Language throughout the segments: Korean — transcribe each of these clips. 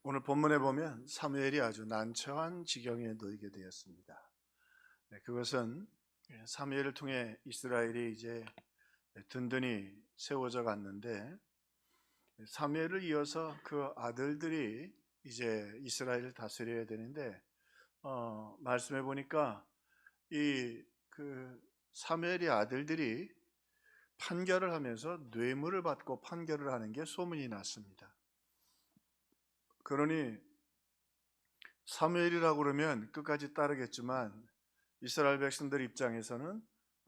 오늘 본문에 보면 사무엘이 아주 난처한 지경에 놓이게 되었습니다. 그것은 사무엘을 통해 이스라엘이 이제 든든히 세워져 갔는데, 사무엘을 이어서 그 아들들이 이제 이스라엘을 다스려야 되는데, 말씀해 보니까 이 사무엘의 아들들이 판결을 하면서 뇌물을 받고 판결을 하는 게 소문이 났습니다. 그러니 사무엘이라고 그러면 끝까지 따르겠지만, 이스라엘 백성들 입장에서는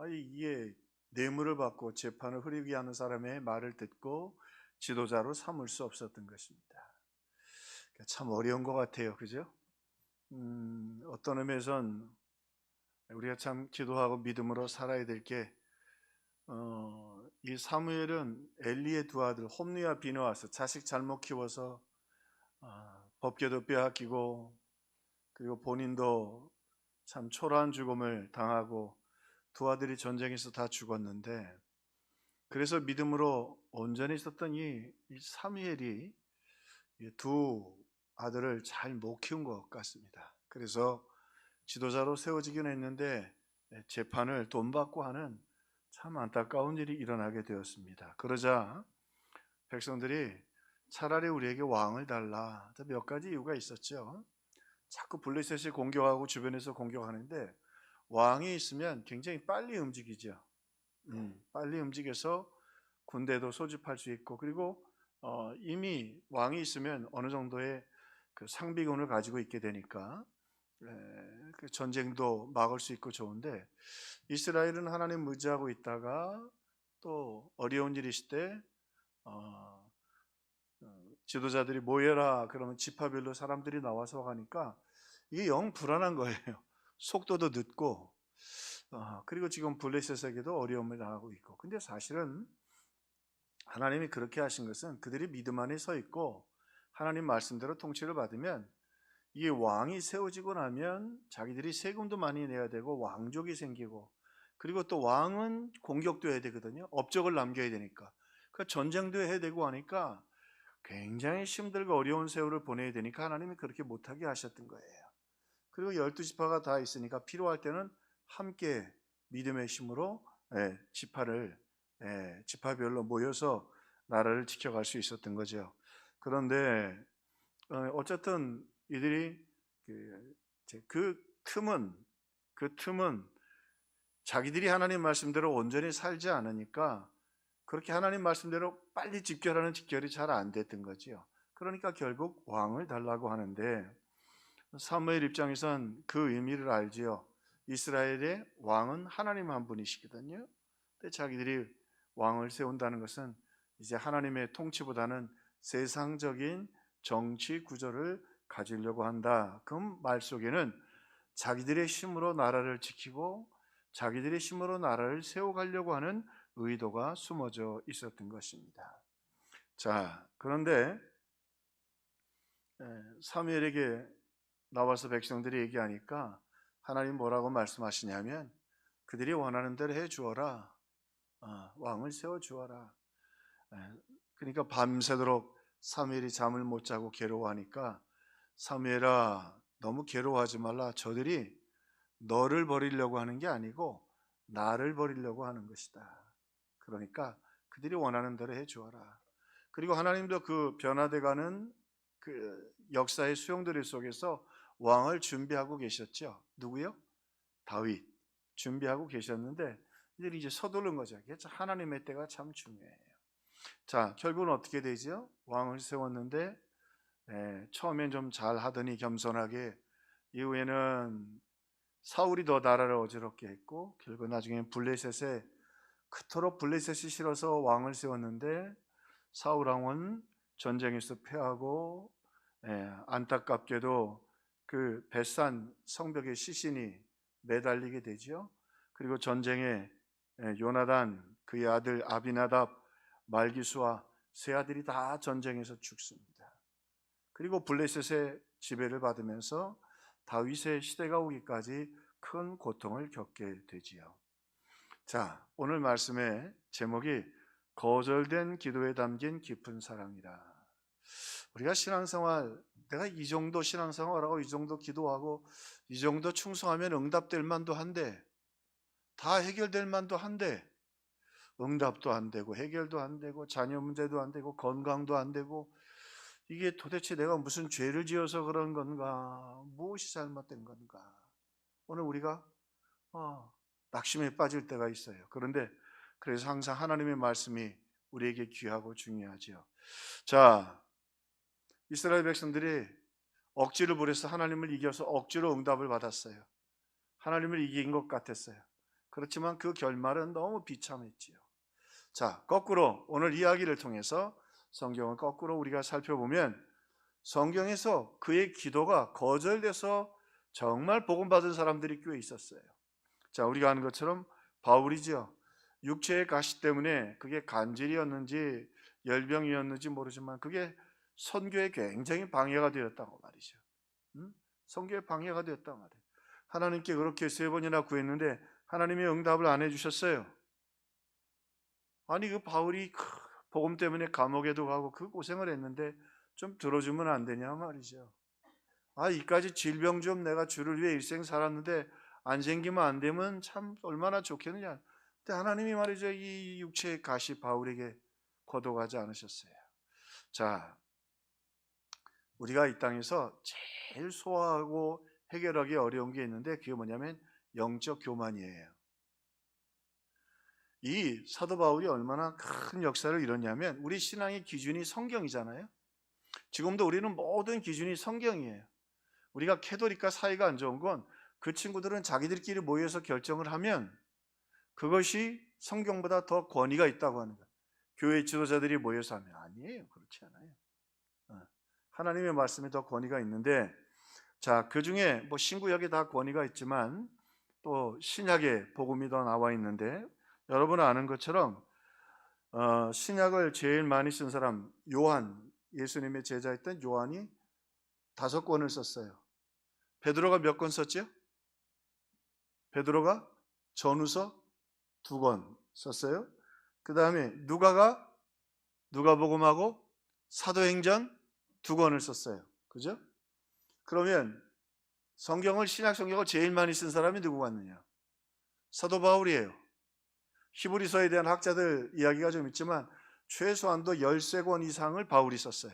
이게 뇌물을 받고 재판을 흐리게 하는 사람의 말을 듣고 지도자로 삼을 수 없었던 것입니다. 참 어려운 것 같아요, 그죠? 어떤 의미에선 우리가 참 기도하고 믿음으로 살아야 될 게, 이 사무엘은 엘리의 두 아들 홈리와 비느하스, 자식 잘못 키워서 법궤도 빼앗기고, 그리고 본인도 참 초라한 죽음을 당하고 두 아들이 전쟁에서 다 죽었는데, 그래서 믿음으로 온전히 있었던 이 사무엘이 이 두 아들을 잘 못 키운 것 같습니다. 그래서 지도자로 세워지긴 했는데 재판을 돈 받고 하는 참 안타까운 일이 일어나게 되었습니다. 그러자 백성들이 차라리 우리에게 왕을 달라. 몇 가지 이유가 있었죠. 자꾸 블레셋이 공격하고 주변에서 공격하는데, 왕이 있으면 굉장히 빨리 움직이죠. 빨리 움직여서 군대도 소집할 수 있고, 그리고 이미 왕이 있으면 어느 정도의 그 상비군을 가지고 있게 되니까 그 전쟁도 막을 수 있고 좋은데, 이스라엘은 하나님 의지하고 있다가 또 어려운 일이 있을 때 지도자들이 모여라 그러면 지파별로 사람들이 나와서 가니까 이게 영 불안한 거예요. 속도도 늦고, 그리고 지금 블레셋에게도 어려움을 당하고 있고. 근데 사실은 하나님이 그렇게 하신 것은 그들이 믿음 안에 서 있고 하나님 말씀대로 통치를 받으면, 이 왕이 세워지고 나면 자기들이 세금도 많이 내야 되고 왕족이 생기고, 그리고 또 왕은 공격도 해야 되거든요. 업적을 남겨야 되니까. 그 전쟁도 해야 되고 하니까 굉장히 힘들고 어려운 세월을 보내야 되니까 하나님이 그렇게 못하게 하셨던 거예요. 그리고 12지파가 다 있으니까 필요할 때는 함께 믿음의 힘으로 지파별로 모여서 나라를 지켜갈 수 있었던 거죠. 그런데 어쨌든 이들이 그 틈은 자기들이 하나님 말씀대로 온전히 살지 않으니까 그렇게 하나님 말씀대로 빨리 집결하는 집결이 잘 안 됐던 거지요. 그러니까 결국 왕을 달라고 하는데, 사무엘 입장에선 그 의미를 알지요. 이스라엘의 왕은 하나님 한 분이시거든요. 근데 자기들이 왕을 세운다는 것은 이제 하나님의 통치보다는 세상적인 정치 구조를 가지려고 한다. 그 말 속에는 자기들의 힘으로 나라를 지키고 자기들의 힘으로 나라를 세워가려고 하는 의도가 숨어져 있었던 것입니다. 자, 그런데 사무엘에게 나와서 백성들이 얘기하니까 하나님 뭐라고 말씀하시냐면, 그들이 원하는 대로 해 주어라. 왕을 세워 주어라. 그러니까 밤새도록 사무엘이 잠을 못 자고 괴로워하니까, 사무엘아 너무 괴로워하지 말라. 저들이 너를 버리려고 하는 게 아니고 나를 버리려고 하는 것이다. 그러니까 그들이 원하는 대로 해 주어라. 그리고 하나님도 그 변화돼가는 그 역사의 수용들 속에서 왕을 준비하고 계셨죠. 누구요? 다윗 준비하고 계셨는데, 이들이 이제 서두르는 거죠. 하나님의 때가 참 중요해요. 자, 결국은 어떻게 되죠? 왕을 세웠는데 처음엔 좀 잘하더니 겸손하게, 이후에는 사울이 더 나라를 어지럽게 했고, 결국 나중에 블레셋에 그토록 블레셋이 싫어서 왕을 세웠는데, 사울 왕은 전쟁에서 패하고 안타깝게도 그 벳산 성벽의 시신이 매달리게 되죠. 그리고 전쟁에 요나단, 그의 아들 아비나답, 말기수와 세 아들이 다 전쟁에서 죽습니다. 그리고 블레셋의 지배를 받으면서 다윗의 시대가 오기까지 큰 고통을 겪게 되지요. 자, 오늘 말씀의 제목이 거절된 기도에 담긴 깊은 사랑이라. 우리가 신앙생활 내가 이 정도 신앙생활하고 이 정도 기도하고 이 정도 충성하면 응답될 만도 한데, 다 해결될 만도 한데 응답도 안 되고 해결도 안 되고 자녀 문제도 안 되고 건강도 안 되고, 이게 도대체 내가 무슨 죄를 지어서 그런 건가? 무엇이 잘못된 건가? 오늘 우리가 낙심에 빠질 때가 있어요. 그런데 그래서 항상 하나님의 말씀이 우리에게 귀하고 중요하죠. 자, 이스라엘 백성들이 억지를 부려서 하나님을 이겨서 억지로 응답을 받았어요. 하나님을 이긴 것 같았어요. 그렇지만 그 결말은 너무 비참했지요. 자, 거꾸로 오늘 이야기를 통해서 성경을 거꾸로 우리가 살펴보면 성경에서 그의 기도가 거절돼서 정말 복음받은 사람들이 꽤 있었어요. 자, 우리가 아는 것처럼 바울이죠. 육체의 가시 때문에 그게 간질이었는지 열병이었는지 모르지만 그게 선교에 굉장히 방해가 되었다고 말이죠. 선교에 방해가 되었단 말이에요. 하나님께 그렇게 3번이나 구했는데 하나님이 응답을 안 해주셨어요. 아니, 그 바울이 복음 때문에 감옥에도 가고 그 고생을 했는데 좀 들어주면 안 되냐 말이죠. 이까지 질병 좀 내가 주를 위해 일생 살았는데 안 생기면 안 되면 참 얼마나 좋겠느냐. 근데 하나님이 말이죠, 이 육체의 가시 바울에게 거둬가지 않으셨어요. 자, 우리가 이 땅에서 제일 소화하고 해결하기 어려운 게 있는데 그게 뭐냐면 영적 교만이에요. 이 사도 바울이 얼마나 큰 역사를 이뤘냐면, 우리 신앙의 기준이 성경이잖아요. 지금도 우리는 모든 기준이 성경이에요. 우리가 캐톨릭과 사이가 안 좋은 건 그 친구들은 자기들끼리 모여서 결정을 하면 그것이 성경보다 더 권위가 있다고 하는 거예요. 교회 지도자들이 모여서 하면 아니에요. 그렇지 않아요. 하나님의 말씀이 더 권위가 있는데, 자, 그 중에 뭐 신구약에 다 권위가 있지만 또 신약에 복음이 더 나와 있는데, 여러분 아는 것처럼 신약을 제일 많이 쓴 사람 요한, 예수님의 제자였던 요한이 5권을 썼어요. 베드로가 몇 권 썼죠? 베드로가 전후서 2권 썼어요. 그 다음에 누가복음하고 사도행전 2권을 썼어요. 그죠? 그러면 신약 성경을 제일 많이 쓴 사람이 누구 같느냐? 사도 바울이에요. 히브리서에 대한 학자들 이야기가 좀 있지만 최소한도 13권 이상을 바울이 썼어요.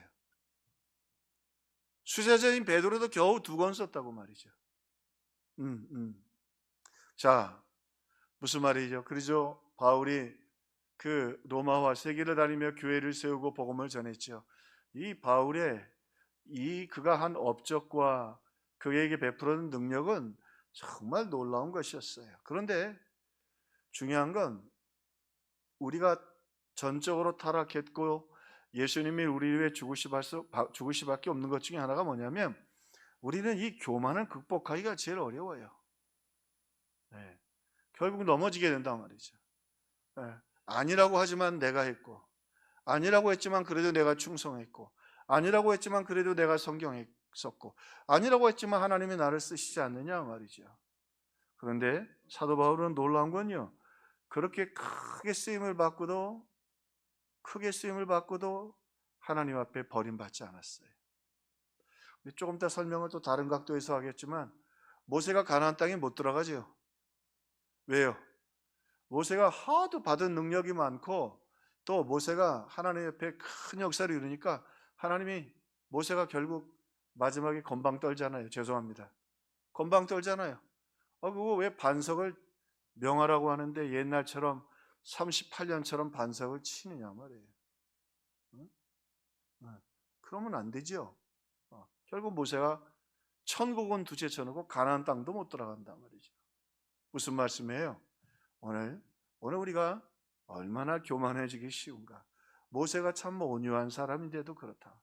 수제자인 베드로도 겨우 2권 썼다고 말이죠. 자, 무슨 말이죠? 그러죠. 바울이 그 로마와 세계를 다니며 교회를 세우고 복음을 전했죠. 이 바울의 그가 한 업적과 그에게 베풀어진 능력은 정말 놀라운 것이었어요. 그런데 중요한 건 우리가 전적으로 타락했고 예수님이 우리 위해 죽을 수밖에 없는 것 중에 하나가 뭐냐면, 우리는 이 교만을 극복하기가 제일 어려워요. 네. 결국 넘어지게 된단 말이죠. 네. 아니라고 하지만 내가 했고, 아니라고 했지만 그래도 내가 충성했고, 아니라고 했지만 그래도 내가 성경에 썼고, 아니라고 했지만 하나님이 나를 쓰시지 않느냐 말이죠. 그런데 사도 바울은 놀라운 건요, 그렇게 크게 쓰임을 받고도 하나님 앞에 버림받지 않았어요. 조금 이따 설명을 또 다른 각도에서 하겠지만 모세가 가나안 땅에 못 들어가죠. 왜요? 모세가 하도 받은 능력이 많고 또 모세가 하나님 옆에 큰 역사를 이루니까 하나님이, 모세가 결국 마지막에 건방 떨잖아요. 죄송합니다. 건방 떨잖아요. 그거 왜 반석을 명하라고 하는데 옛날처럼 38년처럼 반석을 치느냐 말이에요. 그러면 안 되죠. 결국 모세가 천국은 두째 쳐놓고 가나안 땅도 못 들어간단 말이죠. 무슨 말씀이에요? 오늘 우리가 얼마나 교만해지기 쉬운가. 모세가 참 온유한 사람인데도 그렇다.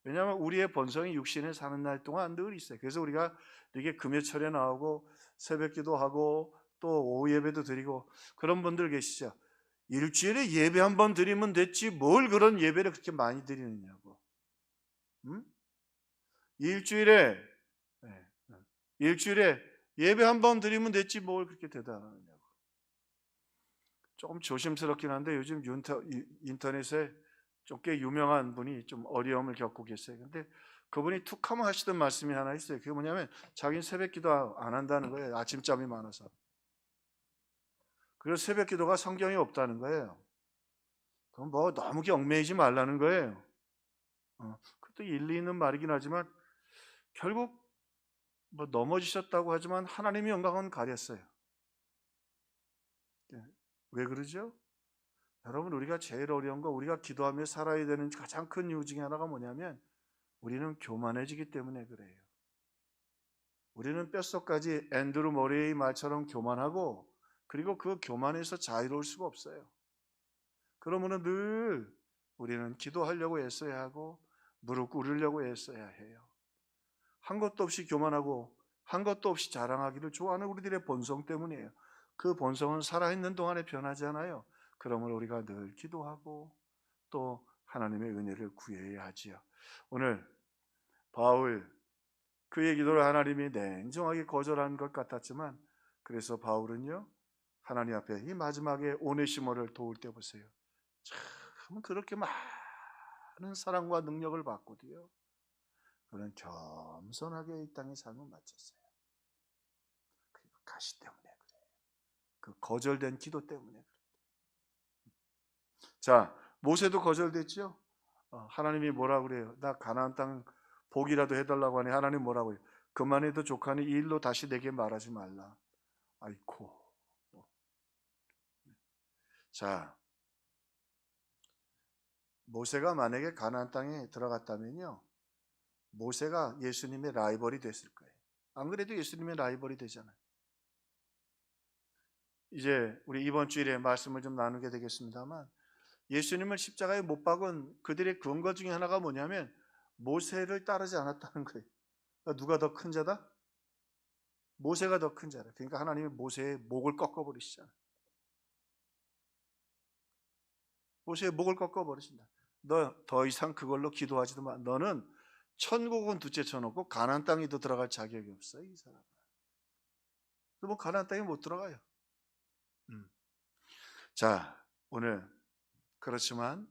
왜냐하면 우리의 본성이 육신에 사는 날 동안 늘 있어요. 그래서 우리가 이렇게 금요철에 나오고 새벽기도 하고 또 오후 예배도 드리고 그런 분들 계시죠. 일주일에 예배 한 번 드리면 됐지 뭘 그런 예배를 그렇게 많이 드리느냐고. 일주일에 예배 한 번 드리면 됐지 뭘 그렇게 대단하느냐고. 조금 조심스럽긴 한데 요즘 인터넷에 좀 꽤 유명한 분이 좀 어려움을 겪고 계세요. 근데 그분이 툭 하면 하시던 말씀이 하나 있어요. 그게 뭐냐면 자기는 새벽 기도 안 한다는 거예요. 아침잠이 많아서. 그래서 새벽 기도가 성경에 없다는 거예요. 그럼 뭐 너무 얽매이지 말라는 거예요. 그것도 일리 있는 말이긴 하지만 결국 뭐 넘어지셨다고 하지만 하나님의 영광은 가렸어요. 왜 그러죠? 여러분, 우리가 제일 어려운 거, 우리가 기도하며 살아야 되는 가장 큰 이유 중에 하나가 뭐냐면 우리는 교만해지기 때문에 그래요. 우리는 뼛속까지 앤드루 머레이 말처럼 교만하고, 그리고 그 교만에서 자유로울 수가 없어요. 그러면은 늘 우리는 기도하려고 애써야 하고 무릎 꿇으려고 애써야 해요. 한 것도 없이 교만하고 한 것도 없이 자랑하기를 좋아하는 우리들의 본성 때문이에요. 그 본성은 살아있는 동안에 변하지 않아요. 그러므로 우리가 늘 기도하고 또 하나님의 은혜를 구해야 하지요. 오늘 바울, 그의 기도를 하나님이 냉정하게 거절한 것 같았지만, 그래서 바울은요, 하나님 앞에 이 마지막에 오네시모를 도울 때 보세요. 참 그렇게 많은 사랑과 능력을 받고도요, 그는 겸손하게 이 땅의 삶을 마쳤어요. 그 가시 때문에 그래요. 그 거절된 기도 때문에 그래요. 자, 모세도 거절됐죠. 하나님이 뭐라 그래요? 나 가나안 땅 복이라도 해달라고 하니 하나님 뭐라고 해요? 그만해도 족하니 이 일로 다시 내게 말하지 말라. 아이고. 자, 모세가 만약에 가나안 땅에 들어갔다면요, 모세가 예수님의 라이벌이 됐을 거예요. 안 그래도 예수님의 라이벌이 되잖아요. 이제 우리 이번 주일에 말씀을 좀 나누게 되겠습니다만, 예수님을 십자가에 못 박은 그들의 근거 중에 하나가 뭐냐면 모세를 따르지 않았다는 거예요. 그러니까 누가 더 큰 자다? 모세가 더 큰 자다. 그러니까 하나님이 모세의 목을 꺾어버리시잖아요. 모세의 목을 꺾어버리신다. 너 더 이상 그걸로 기도하지도 마. 너는 천국은 둘째 쳐놓고 가나안 땅에도 들어갈 자격이 없어, 이 사람은. 뭐 가나안 땅에 못 들어가요. 자, 오늘 그렇지만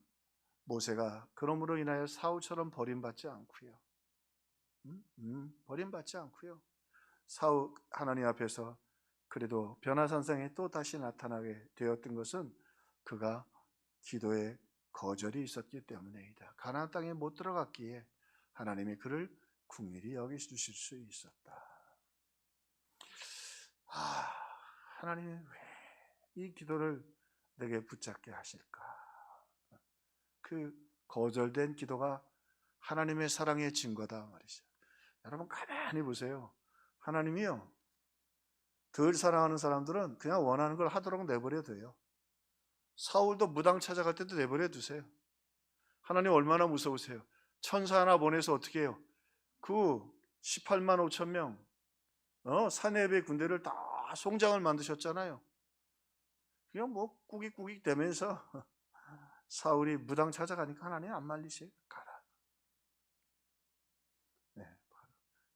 모세가 그러므로 인하여 사울처럼 버림받지 않고요. 버림받지 않고요. 사울 하나님 앞에서 그래도 변화산상에 또 다시 나타나게 되었던 것은 그가 기도에 거절이 있었기 때문이다. 가나안 땅에 못 들어갔기에 하나님이 그를 긍휼히 여기주실 수 있었다. 하나님이 왜 이 기도를 내게 붙잡게 하실까? 그 거절된 기도가 하나님의 사랑의 증거다 말이죠. 여러분 가만히 보세요. 하나님이요, 덜 사랑하는 사람들은 그냥 원하는 걸 하도록 내버려 둬요. 사울도 무당 찾아갈 때도 내버려 두세요. 하나님 얼마나 무서우세요. 천사 하나 보내서 어떻게 해요? 그 18만 5천 명 사내배 군대를 다 송장을 만드셨잖아요. 그냥 뭐 꾸깃꾸깃 대면서 사울이 무당 찾아가니까 하나님 안 말리세요. 가라. 네.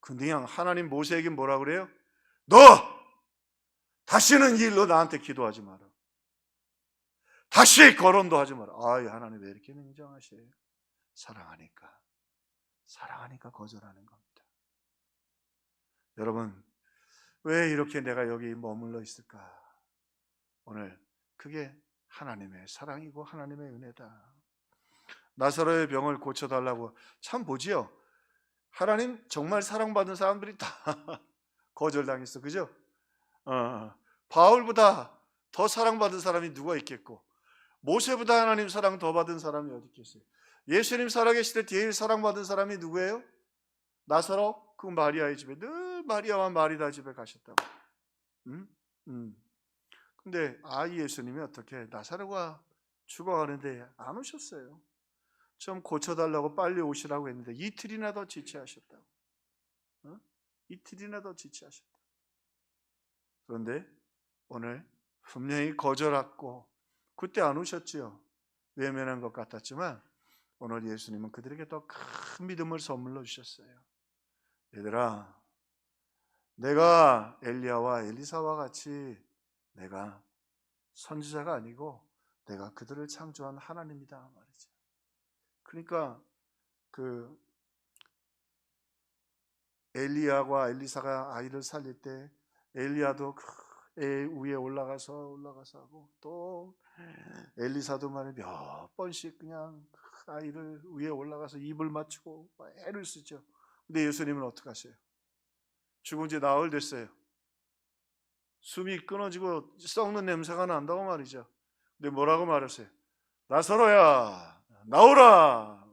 근데 그냥 하나님 모세에게 뭐라 그래요? 너 다시는 이 일로 나한테 기도하지 마라. 다시 거론도 하지 마라. 하나님 왜 이렇게 냉정하세요? 사랑하니까 거절하는 겁니다. 여러분, 왜 이렇게 내가 여기 머물러 있을까? 오늘 그게 하나님의 사랑이고 하나님의 은혜다. 나사로의 병을 고쳐달라고 참 보지요. 하나님 정말 사랑받는 사람들이 다 거절당했어, 그죠? 바울보다 더 사랑받은 사람이 누가 있겠고, 모세보다 하나님 사랑 더 받은 사람이 어디 있겠어요? 예수님 살아계실 때 제일 사랑받은 사람이 누구예요? 나사로, 그 마리아의 집에 늘 마리아와 마리다 집에 가셨다고. 근데 예수님이 어떻게 나사로가 죽어가는데 안 오셨어요. 좀 고쳐달라고 빨리 오시라고 했는데 이틀이나 더 지체하셨다고. 이틀이나 더 지체하셨다. 그런데 오늘 분명히 거절했고 그때 안 오셨지요. 외면한 것 같았지만 오늘 예수님은 그들에게 더 큰 믿음을 선물로 주셨어요. 얘들아, 내가 엘리야와 엘리사와 같이 내가 선지자가 아니고 내가 그들을 창조한 하나님이다 말이죠. 그러니까 그 엘리야와 엘리사가 아이를 살릴 때 엘리야도 그 애 위에 올라가서 하고, 또 엘리사도 말해 몇 번씩 그냥 그 아이를 위에 올라가서 입을 맞추고 애를 쓰죠. 근데 예수님은 어떻게 하세요? 죽은 지 나흘 됐어요. 숨이 끊어지고 썩는 냄새가 난다고 말이죠. 근데 뭐라고 말하세요? 나사로야 나오라.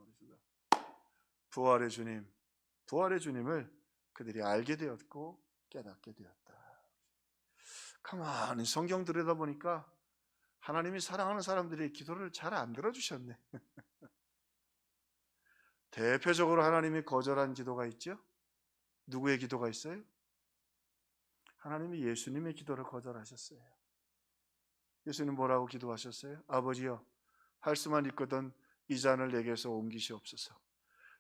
부활의 주님을 그들이 알게 되었고 깨닫게 되었다. 가만히 성경 들여다보니까 하나님이 사랑하는 사람들의 기도를 잘 안 들어주셨네. 대표적으로 하나님이 거절한 기도가 있죠. 누구의 기도가 있어요? 하나님이 예수님의 기도를 거절하셨어요. 예수님 뭐라고 기도하셨어요? 아버지여, 할 수만 있거든 이 잔을 내게서 옮기시옵소서.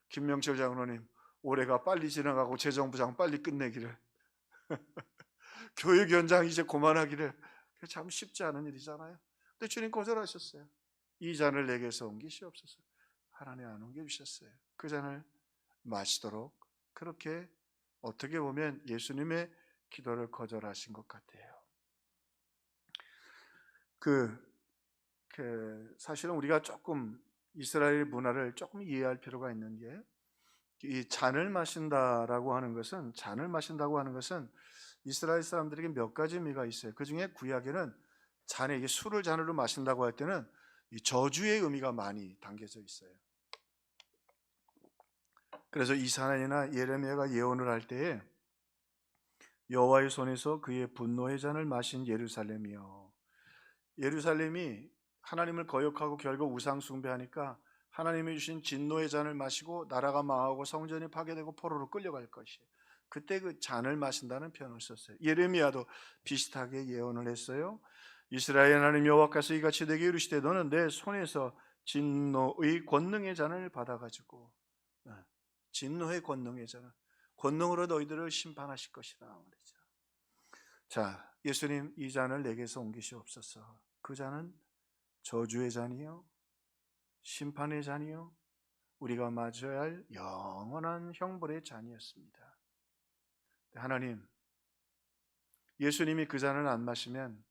김명철 장로님, 올해가 빨리 지나가고 재정부장 빨리 끝내기를, 교육 현장 이제 그만하기를. 참 쉽지 않은 일이잖아요. 근데 주님 거절하셨어요. 이 잔을 내게서 옮기시옵소서. 하나님 안 옮겨주셨어요. 그 잔을 마시도록, 그렇게 어떻게 보면 예수님의 기도를 거절하신 것 같아요. 사실은 우리가 조금 이스라엘 문화를 조금 이해할 필요가 있는 게, 이 잔을 마신다고 하는 것은 이스라엘 사람들에게 몇 가지 의미가 있어요. 그 중에 구약에는 잔에, 이게 술을 잔으로 마신다고 할 때는 이 저주의 의미가 많이 담겨져 있어요. 그래서 이사야나 예레미야가 예언을 할 때에 여호와의 손에서 그의 분노의 잔을 마신 예루살렘이여. 예루살렘이 하나님을 거역하고 결국 우상 숭배하니까 하나님이 주신 진노의 잔을 마시고 나라가 망하고 성전이 파괴되고 포로로 끌려갈 것이에요. 그때 그 잔을 마신다는 표현을 썼어요. 예레미야도 비슷하게 예언을 했어요. 이스라엘 하나님 여호와께서 이같이 내게 이르시되 너는 내 손에서 진노의 권능의 잔을 받아가지고, 진노의 권능의 잔을, 권능으로 너희들을 심판하실 것이라 말이죠. 자, 예수님 이 잔을 내게서 옮기시옵소서. 그 잔은 저주의 잔이요, 심판의 잔이요, 우리가 맞아야 할 영원한 형벌의 잔이었습니다. 하나님, 예수님이 그 잔을 안 마시면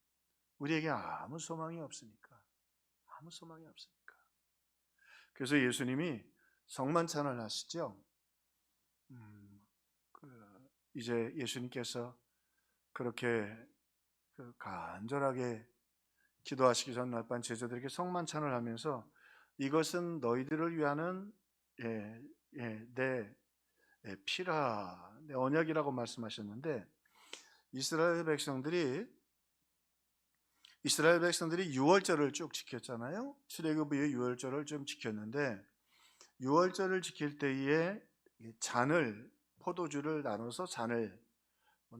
우리에게 아무 소망이 없으니까. 그래서 예수님이 성만찬을 하시죠. 이제 예수님께서 그렇게 간절하게 기도하시기 전 날밤 제자들에게 성만찬을 하면서 이것은 너희들을 위하는 내 피라, 내 언약이라고 말씀하셨는데, 이스라엘 백성들이 유월절을 쭉 지켰잖아요. 출애굽 이후에 유월절을 좀 지켰는데, 유월절을 지킬 때에 잔을, 포도주를 나눠서 잔을,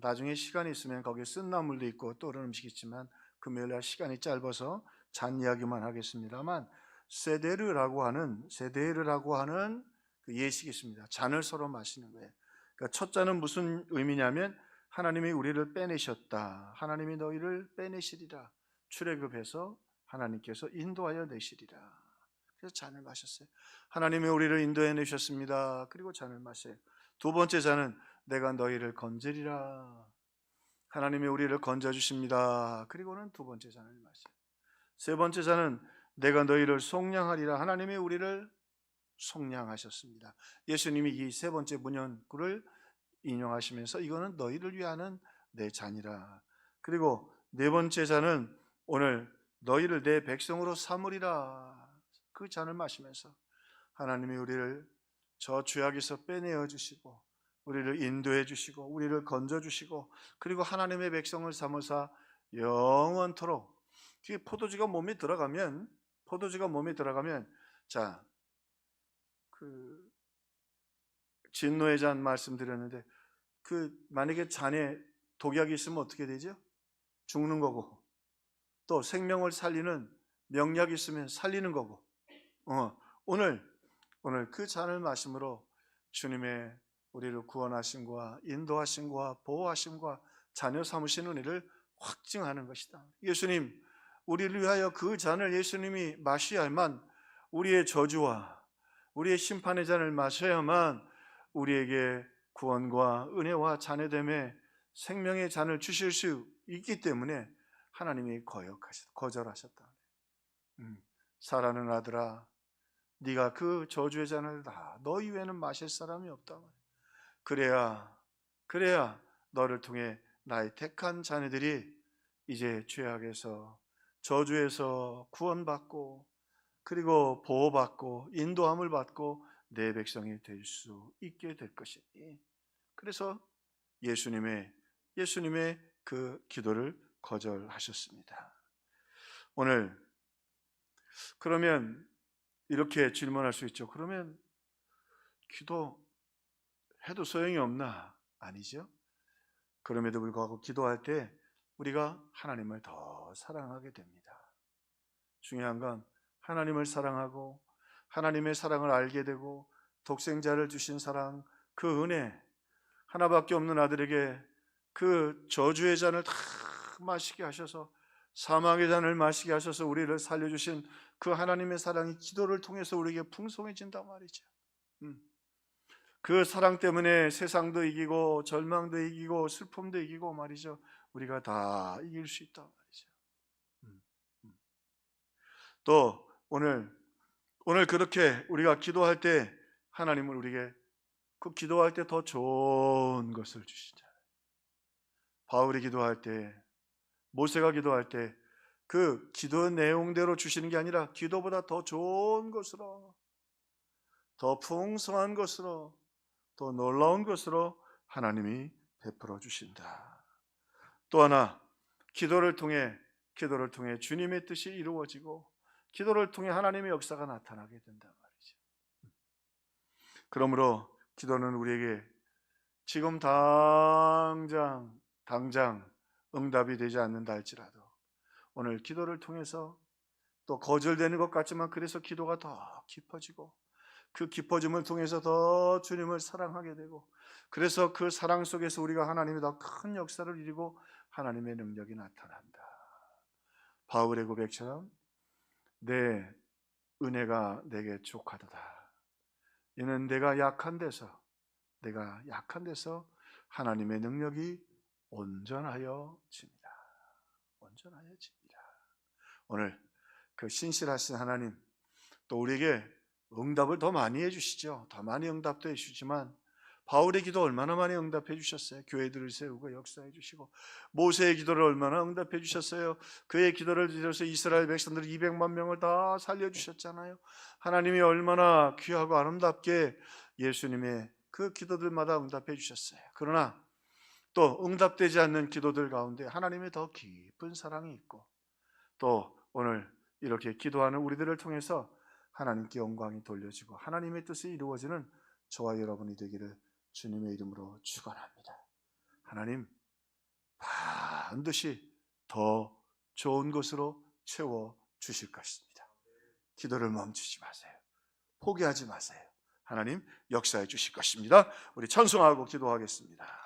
나중에 시간이 있으면 거기에 쓴 나물도 있고 또 다른 음식이 있지만 금요일날 시간이 짧아서 잔 이야기만 하겠습니다만, 세데르라고 하는 그 예식이 있습니다. 잔을 서로 마시는 거예요. 그러니까 첫 잔은 무슨 의미냐면 하나님이 우리를 빼내셨다, 하나님이 너희를 빼내시리라, 출애굽해서 하나님께서 인도하여 내시리라. 그래서 잔을 마셨어요. 하나님이 우리를 인도해 내셨습니다. 그리고 잔을 마셔요. 두 번째 잔은 내가 너희를 건지리라, 하나님이 우리를 건져주십니다. 그리고는 두 번째 잔을 마셔요. 세 번째 잔은 내가 너희를 속량하리라, 하나님이 우리를 속량하셨습니다. 예수님이 이 세 번째 문현구를 인용하시면서 이거는 너희를 위하는 내 잔이라. 그리고 네 번째 잔은 오늘 너희를 내 백성으로 삼으리라. 그 잔을 마시면서 하나님이 우리를 저 죄악에서 빼내어 주시고 우리를 인도해 주시고 우리를 건져 주시고, 그리고 하나님의 백성을 삼으사 영원토록. 포도주가 몸에 들어가면 자, 진노의 잔 말씀드렸는데, 만약에 잔에 독약이 있으면 어떻게 되죠? 죽는 거고, 또 생명을 살리는 명약이 있으면 살리는 거고. 오늘 그 잔을 마심으로 주님의 우리를 구원하심과 인도하심과 보호하심과 자녀 삼으신 은혜를 확증하는 것이다. 예수님, 우리를 위하여 그 잔을 예수님이 마셔야만, 우리의 저주와 우리의 심판의 잔을 마셔야만 우리에게 구원과 은혜와 자녀됨의 생명의 잔을 주실 수 있기 때문에 하나님이 거절하셨다. 사랑하는 아들아, 네가 그 저주의 잔을 다 너 이외에는 마실 사람이 없다. 그래야 너를 통해 나의 택한 자녀들이 이제 죄악에서 저주에서 구원받고 그리고 보호받고 인도함을 받고 내 백성이 될 수 있게 될 것이니, 그래서 예수님의 그 기도를 거절하셨습니다. 오늘 그러면 이렇게 질문할 수 있죠. 그러면 기도해도 소용이 없나? 아니죠. 그럼에도 불구하고 기도할 때 우리가 하나님을 더 사랑하게 됩니다. 중요한 건 하나님을 사랑하고 하나님의 사랑을 알게 되고 독생자를 주신 사랑, 그 은혜, 하나밖에 없는 아들에게 그 저주의 잔을 다 마시게 하셔서 사망의 잔을 마시게 하셔서 우리를 살려주신 그 하나님의 사랑이 기도를 통해서 우리에게 풍성해진단 말이죠. 그 사랑 때문에 세상도 이기고 절망도 이기고 슬픔도 이기고 말이죠. 우리가 다 이길 수 있단 말이죠. 또 오늘 그렇게 우리가 기도할 때 하나님은 우리에게 그 기도할 때 더 좋은 것을 주시잖아요. 바울이 기도할 때, 모세가 기도할 때 그 기도 내용대로 주시는 게 아니라 기도보다 더 좋은 것으로, 더 풍성한 것으로, 더 놀라운 것으로 하나님이 베풀어 주신다. 또 하나, 기도를 통해 주님의 뜻이 이루어지고 기도를 통해 하나님의 역사가 나타나게 된단 말이죠. 그러므로 기도는 우리에게 지금 당장 응답이 되지 않는다 할지라도 오늘 기도를 통해서, 또 거절되는 것 같지만 그래서 기도가 더 깊어지고 그 깊어짐을 통해서 더 주님을 사랑하게 되고, 그래서 그 사랑 속에서 우리가 하나님의 더 큰 역사를 이루고 하나님의 능력이 나타난다. 바울의 고백처럼 내 은혜가 내게 족하도다. 이는 내가 약한 데서 하나님의 능력이 온전하여 집니다. 오늘 그 신실하신 하나님, 또 우리에게 응답을 더 많이 해주시죠. 더 많이 응답도 해주시지만 바울의 기도 얼마나 많이 응답해 주셨어요. 교회들을 세우고 역사해 주시고, 모세의 기도를 얼마나 응답해 주셨어요. 그의 기도를 들어서 이스라엘 백성들 200만 명을 다 살려주셨잖아요. 하나님이 얼마나 귀하고 아름답게 예수님의 그 기도들마다 응답해 주셨어요. 그러나 또 응답되지 않는 기도들 가운데 하나님의 더 깊은 사랑이 있고, 또 오늘 이렇게 기도하는 우리들을 통해서 하나님께 영광이 돌려지고 하나님의 뜻이 이루어지는 저와 여러분이 되기를 주님의 이름으로 축원합니다. 하나님 반드시 더 좋은 것으로 채워 주실 것입니다. 기도를 멈추지 마세요. 포기하지 마세요. 하나님 역사해 주실 것입니다. 우리 찬송하고 기도하겠습니다.